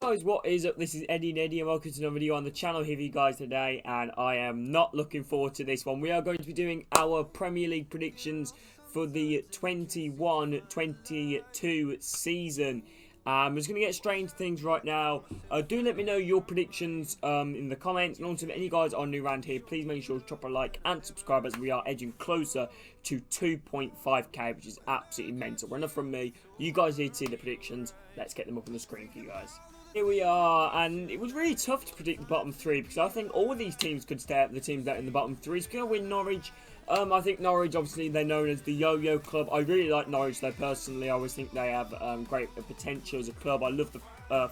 guys, what is up? This is Eddie and welcome to another video on the channel here for you guys today, and I am not looking forward to this one. We are going to be doing our Premier League predictions for the 21-22 season. I'm just going to get straight into things right now. Do let me know your predictions in the comments, and also if any guys are new around here, please make sure to drop a like and subscribe as we are edging closer to 2.5k, which is absolutely mental. Enough from me. You guys need to see the predictions. Let's get them up on the screen for you guys. Here we are, and it was really tough to predict the bottom three because I think all of these teams could stay up. The teams that are in the bottom three. So, win Norwich. I think Norwich, obviously, they're known as the Yo-Yo Club. I really like Norwich, though, personally. I always think they have great potential as a club. I love the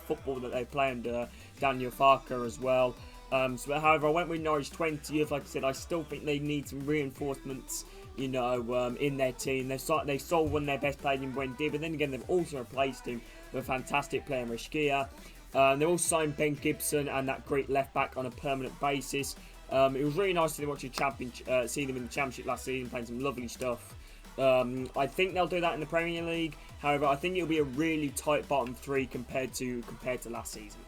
football that they play under Daniel Farke as well. However, I went with Norwich 20th. Like I said, I still think they need some reinforcements, you know, in their team. They sold one of their best players in Wendy, but then again, they've also replaced him with a fantastic player in Rishkia. They also signed Ben Gibson and that great left-back on a permanent basis. It was really nice to watch see them in the Championship last season, playing some lovely stuff. I think they'll do that in the Premier League. However, I think it'll be a really tight bottom three compared to last season.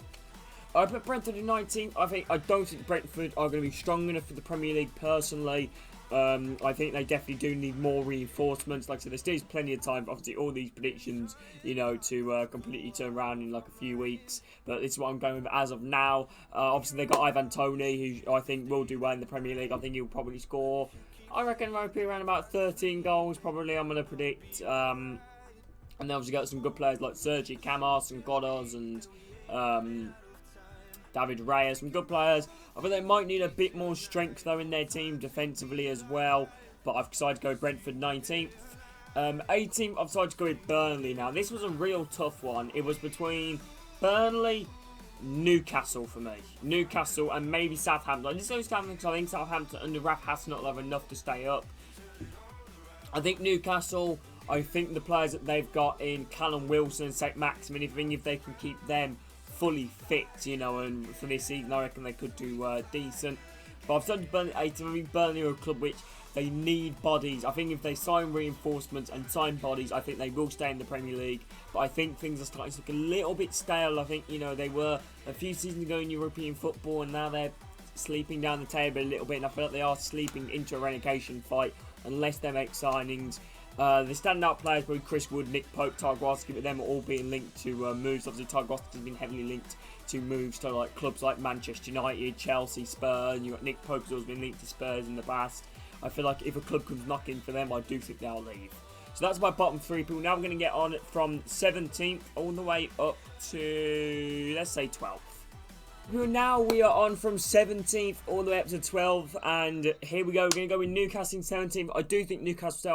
I put Brentford in 19th. I don't think Brentford are going to be strong enough for the Premier League personally. I think they definitely do need more reinforcements. Like I said, there still is plenty of time for obviously all these predictions, you know, to completely turn around in like a few weeks. But this is what I'm going with as of now. Obviously, they got Ivan Toney, who I think will do well in the Premier League. I think he'll probably score, I reckon, around about 13 goals, probably, I'm going to predict. And they obviously got some good players like Sergi Camas and Godos and David Reyes, some good players. I think they might need a bit more strength though in their team defensively as well. But I've decided to go Brentford 19th. 18th, I've decided to go with Burnley now. This was a real tough one. It was between Burnley, Newcastle for me. Newcastle and maybe Southampton. I just go Southampton because I think Southampton under Raf Hasenhüttl have enough to stay up. I think Newcastle, I think the players that they've got in Callum Wilson and St. Maximin, if they can keep them fully fit, you know, and for this season I reckon they could do decent. But I've started Burnley 18. I think Burnley are a club which they need bodies. I think if they sign reinforcements and sign bodies, I think they will stay in the Premier League. But I think things are starting to look a little bit stale. I think, you know, they were a few seasons ago in European football and now they're sleeping down the table a little bit, and I feel like they are sleeping into a relegation fight unless they make signings. The standout players were Chris Wood, Nick Pope, Tarkowski, but them all being linked to moves. Obviously, Tarkowski has been heavily linked to moves to like clubs like Manchester United, Chelsea, Spurs. You got Nick Pope who's always been linked to Spurs in the past. I feel like if a club comes knocking for them, I do think they'll leave. So that's my bottom three people. Now we're going to get on from 17th all the way up to, let's say, 12th. Now we are on from 17th all the way up to 12th, and here we go. We're going to go with Newcastle in 17th. I do think Newcastle stay.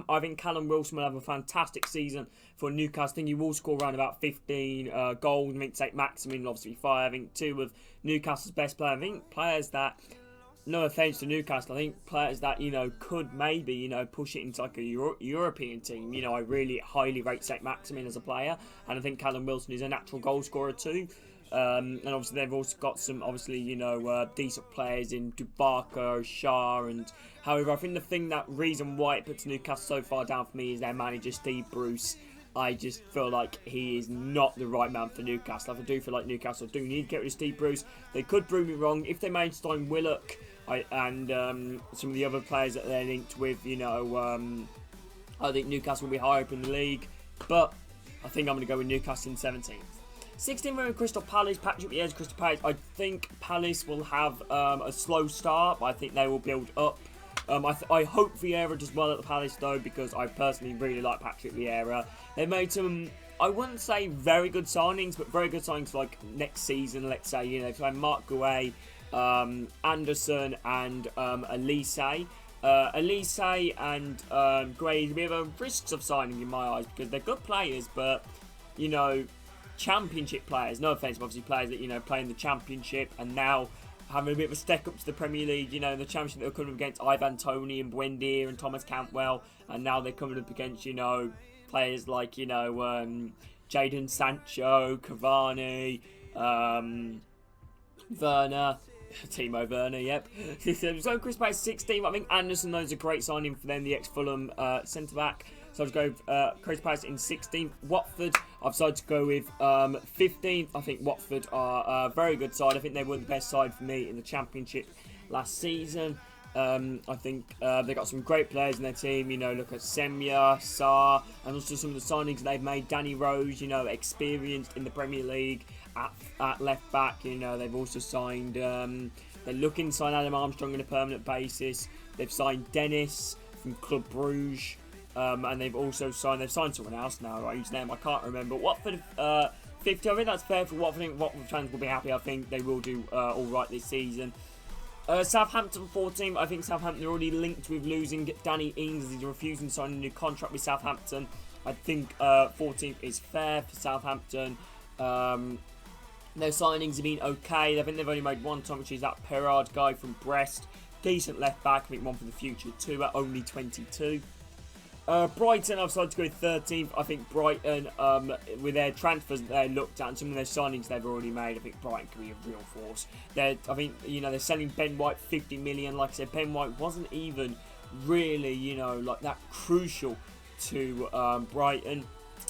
I think Callum Wilson will have a fantastic season for Newcastle. I think he will score around about 15 goals. I think St. Maximin will obviously 5. I think 2 of Newcastle's best players. I think players that, no offence to Newcastle, I think players that, you know, could maybe, you know, push it into like a European team. You know, I really highly rate St. Maximin as a player, and I think Callum Wilson is a natural goal scorer too. And obviously they've also got some, obviously, you know, decent players in Dubaka, Shah, and however, I think the reason why it puts Newcastle so far down for me is their manager, Steve Bruce. I just feel like he is not the right man for Newcastle. I do feel like Newcastle do need to get rid of Steve Bruce. They could prove me wrong if they manage to sign Willock and some of the other players that they're linked with, you know. I think Newcastle will be higher up in the league, but I think I'm going to go with Newcastle in 17th. 16th, we're in Crystal Palace. Patrick Vieira's Crystal Palace. I think Palace will have a slow start, but I think they will build up. I hope Vieira does well at the Palace, though, because I personally really like Patrick Vieira. They made some, I wouldn't say very good signings, but very good signings for like next season, let's say. You know, if like Mark Guay, Anderson, and Elise. Elise and Gray is a bit of a risks of signing in my eyes because they're good players, but, you know, Championship players, no offence, obviously players that, you know, play in the Championship and now having a bit of a step up to the Premier League. You know, in the Championship they were coming up against Ivan Toney and Buendia and Thomas Cantwell, and now they're coming up against, you know, players like, you know, Jadon Sancho, Cavani, Werner, Timo Werner, yep. So Chris Palace 16. I think Anderson, though, is a great signing for them, the ex-Fulham centre-back. So I'd go with Crystal Palace in 16th. Watford, I've decided to go with 15th. I think Watford are a very good side. I think they were the best side for me in the Championship last season. I think they've got some great players in their team. You know, look at Semya, Sarr, and also some of the signings they've made. Danny Rose, you know, experienced in the Premier League at left back. You know, they've also signed. They're looking to sign Adam Armstrong on a permanent basis. They've signed Dennis from Club Bruges, and they've signed someone else now. Right, whose name I can't remember. Watford 50. I think that's fair for Watford. I think Watford fans will be happy. I think they will do all right this season. Southampton 14th. I think Southampton are already linked with losing Danny Ings as he's refusing to sign a new contract with Southampton. I think 14th is fair for Southampton. Their signings have been okay. I think they've only made one time, which is that Perard guy from Brest. Decent left back. I think one for the future too at only 22. Brighton, I've decided to go 13th. I think Brighton, with their transfers that they looked at and some of their signings they've already made, I think Brighton can be a real force. I think, you know, they're selling Ben White 50 million. Like I said, Ben White wasn't even really, you know, like that crucial to Brighton.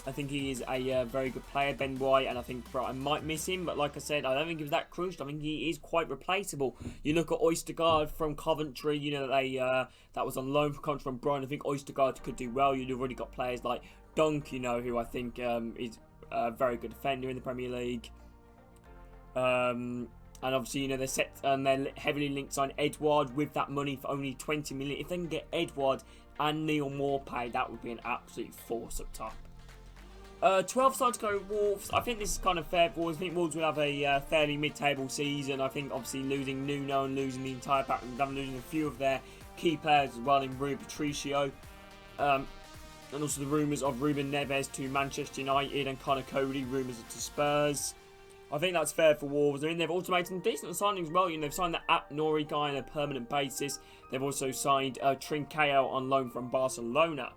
I think he is a very good player, Ben White, and I think Brighton might miss him. But like I said, I don't think he's that crucial. I think he is quite replaceable. You look at Oystergaard from Coventry. You know that was on loan from Brighton. I think Oystergaard could do well. You've already got players like Dunk, you know, who I think is a very good defender in the Premier League. And obviously, you know, they're heavily linked to sign Edouard with that money for only 20 million. If they can get Edouard and Neil Maupay, that would be an absolute force up top. 12 sides go Wolves. I think this is kind of fair for Wolves. I think Wolves will have a fairly mid-table season. I think obviously losing Nuno and losing the entire pack and losing a few of their key players as well in Rui Patricio. And also the rumours of Ruben Neves to Manchester United and Connor Cody rumours to Spurs. I think that's fair for Wolves. I mean, they've also made some decent signings as well. You know, they've signed the Nori guy on a permanent basis. They've also signed Trincao on loan from Barcelona.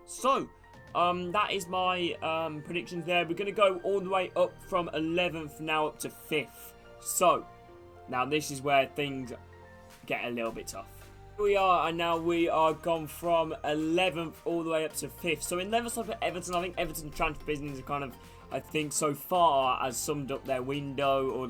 So, that is my predictions there. We're going to go all the way up from 11th now up to 5th. So, now this is where things get a little bit tough. Here we are, and now we are gone from 11th all the way up to 5th. So in 11th spot for Everton, I think Everton's transfer business is kind of, I think so far has summed up their window or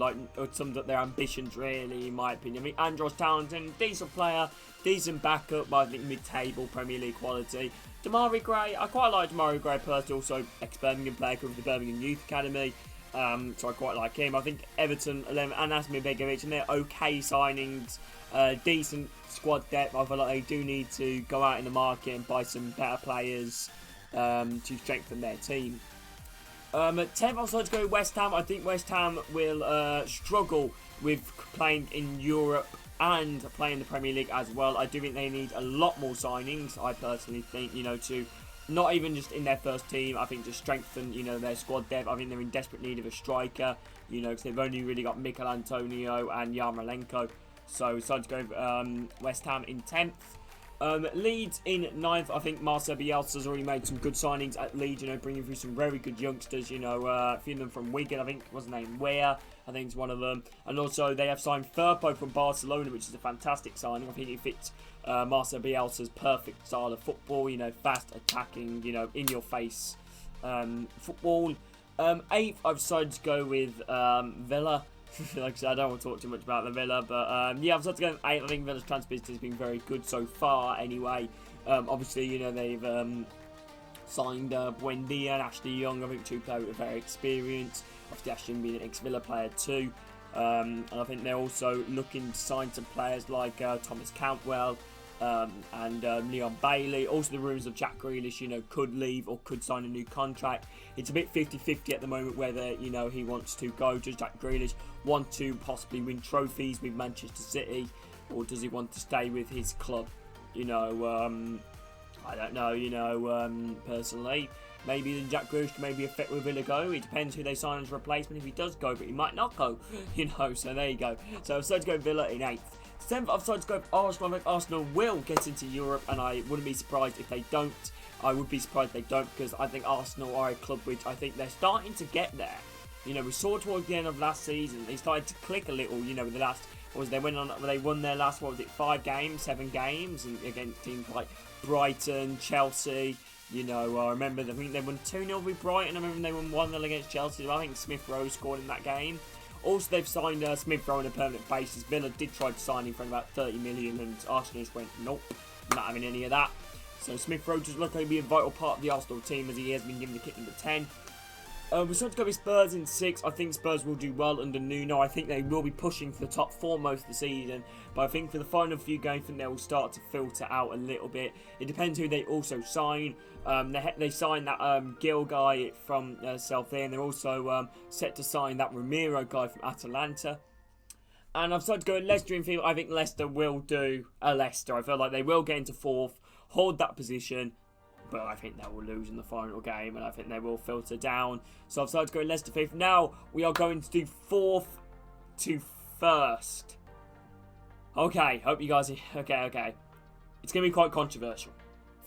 summed up their ambitions really, in my opinion. I mean, Andros Townsend, decent player, decent backup, but I think mid-table Premier League quality. Damari Gray, I quite like Damari Gray personally, also ex-Birmingham player with the Birmingham Youth Academy. So I quite like him. I think Everton, 11, and Asmir Begovic, and they're okay signings, decent squad depth. I feel like they do need to go out in the market and buy some better players to strengthen their team. At 10th, I'll start to go West Ham. I think West Ham will struggle with playing in Europe and playing in the Premier League as well. I do think they need a lot more signings. I personally think, you know, to not even just in their first team, I think to strengthen, you know, their squad depth. I think they're in desperate need of a striker, you know, because they've only really got Mikel Antonio and Yarmolenko. So decided to go West Ham in 10th. Leeds in 9th. I think Marcel Bielsa's already made some good signings at Leeds, you know, bringing through some very good youngsters, you know, a few of them from Wigan, I think was the name Ware, I think it's one of them. And also they have signed Firpo from Barcelona, which is a fantastic signing. I think it fits Marcel Bielsa's perfect style of football, you know, fast attacking, you know, in your face football. 8th, I've decided to go with Villa. Like I said, I don't want to talk too much about the Villa, but yeah, I've decided to go with 8th. I think Villa's transfer business has been very good so far anyway. Obviously, you know, they've signed Buendia and Ashley Young, I think two players with very experienced. Obviously, Ashley Young being an ex-Villa player too. And I think they're also looking to sign some players like Thomas Cantwell and Leon Bailey. Also the rumours of Jack Grealish, you know, could leave or could sign a new contract. It's a bit 50-50 at the moment whether, you know, he wants to go. Does Jack Grealish want to possibly win trophies with Manchester City, or does he want to stay with his club? You know, I don't know, you know, personally. Maybe Jack Grealish can maybe affect where Villa go. It depends who they sign as a replacement if he does go, but he might not go, you know, so there you go. So I've decided to go Villa in 8th. 7th, I've decided to go with Arsenal. I think Arsenal will get into Europe, and I wouldn't be surprised if they don't. I would be surprised if they don't, because I think Arsenal are a club which I think they're starting to get there. You know, we saw towards the end of last season, they started to click a little, you know, with the last, they won their last, 5 games, 7 games, and against teams like Brighton, Chelsea, You know, I remember, I think they won 2-0 with Brighton. I remember they won 1-0 against Chelsea. I think Smith Rowe scored in that game. Also, they've signed Smith Rowe on a permanent basis. Villa did try to sign him for about 30 million, and Arsenal just went, nope, not having any of that. So Smith Rowe just looks like to be a vital part of the Arsenal team, as he has been given the kit number 10. We're starting to go with Spurs in 6. I think Spurs will do well under Nuno. I think they will be pushing for the top 4 most of the season. But I think for the final few games, I think they will start to filter out a little bit. It depends who they also sign. They signed that Gil guy from Southampton. They're also set to sign that Ramiro guy from Atalanta. And I've started to go Leicester in field. I think Leicester will do a Leicester. I feel like they will get into 4th, hold that position. But I think they will lose in the final game, and I think they will filter down. So I've decided to go Leicester 5th. Now we are going to do 4th to 1st. Okay, hope you guys... Okay. It's going to be quite controversial.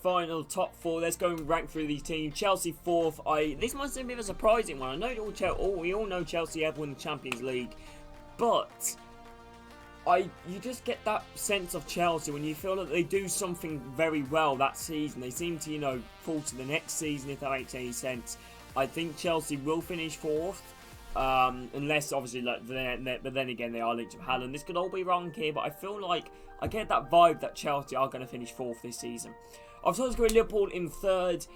Final top 4. Let's go and rank through these teams. Chelsea 4th. This might seem a bit of a surprising one. I know we all know Chelsea have won the Champions League, but... you just get that sense of Chelsea when you feel that they do something very well that season. They seem to, fall to the next season, if that makes any sense. I think Chelsea will finish 4th, unless obviously, but then again, they are linked to Haaland. This could all be wrong here, but I feel like I get that vibe that Chelsea are going to finish 4th this season. I've started to go Liverpool in 3rd.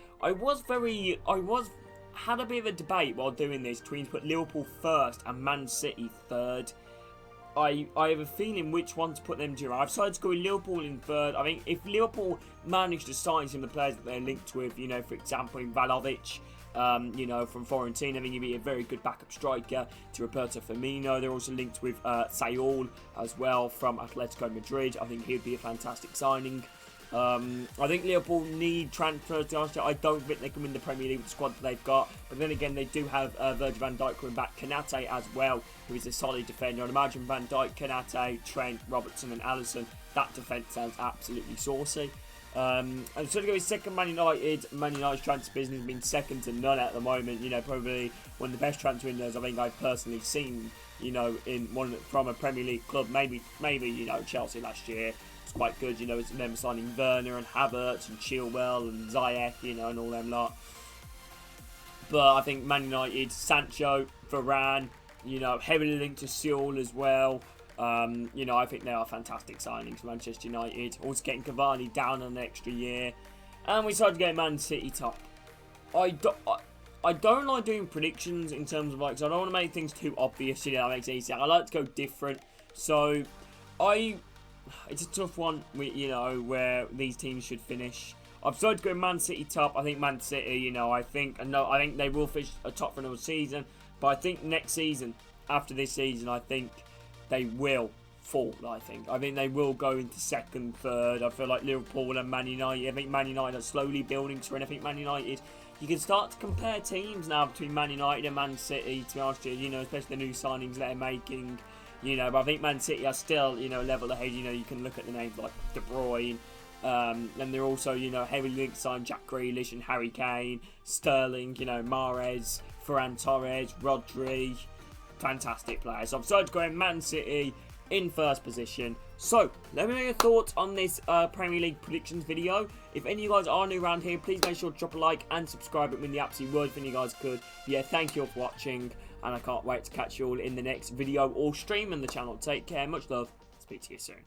Had a bit of a debate while doing this between put Liverpool 1st and Man City 3rd. I have a feeling which one to put them to. I've decided to go with Liverpool in 3rd. I think if Liverpool manage to sign some of the players that they're linked with, for example, in Vlahovic, from Fiorentina, I think he'd be a very good backup striker to Roberto Firmino. They're also linked with Saul as well from Atletico Madrid. I think he'd be a fantastic signing. I think Liverpool need transfers to Arsenal. I don't think they can win the Premier League with the squad that they've got. But then again, they do have Virgil van Dijk coming back. Konate as well, who is a solid defender. I'd imagine Van Dijk, Konate, Trent, Robertson and Alisson. That defence sounds absolutely saucy. And so to go with second, Man United. Man United's transfer business has been second to none at the moment. Probably one of the best transfer windows I think I've personally seen. In one from a Premier League club. Maybe Chelsea last year. It's quite good, it's them signing Werner and Havertz and Chilwell and Ziyech, and all them lot. But I think Man United, Sancho, Varane, heavily linked to Seoul as well. I think they are fantastic signings for Manchester United. Also getting Cavani down on an extra year. And we decided to get Man City top. I don't like doing predictions in terms of because I don't want to make things too obvious, that makes it easy. I like to go different. So, it's a tough one, where these teams should finish. I've decided to go Man City top. I think Man City, I think they will finish a top for another season. But I think next season, after this season, I think they will fall. I think they will go into 2nd, 3rd. I feel like Liverpool and Man United. I think Man United are slowly building to, and I think Man United. You can start to compare teams now between Man United and Man City. To be honest with you, especially the new signings that they're making. But I think Man City are still, level ahead. You can look at the names like De Bruyne. And they're also, heavily linked signed Jack Grealish and Harry Kane, Sterling, Mahrez, Ferran Torres, Rodri. Fantastic players. So I've decided to go in Man City in 1st position. So, let me know your thoughts on this Premier League predictions video. If any of you guys are new around here, please make sure to drop a like and subscribe. It would mean the absolute world if any of you guys could. Yeah, thank you all for watching. And I can't wait to catch you all in the next video or stream on the channel. Take care. Much love. Speak to you soon.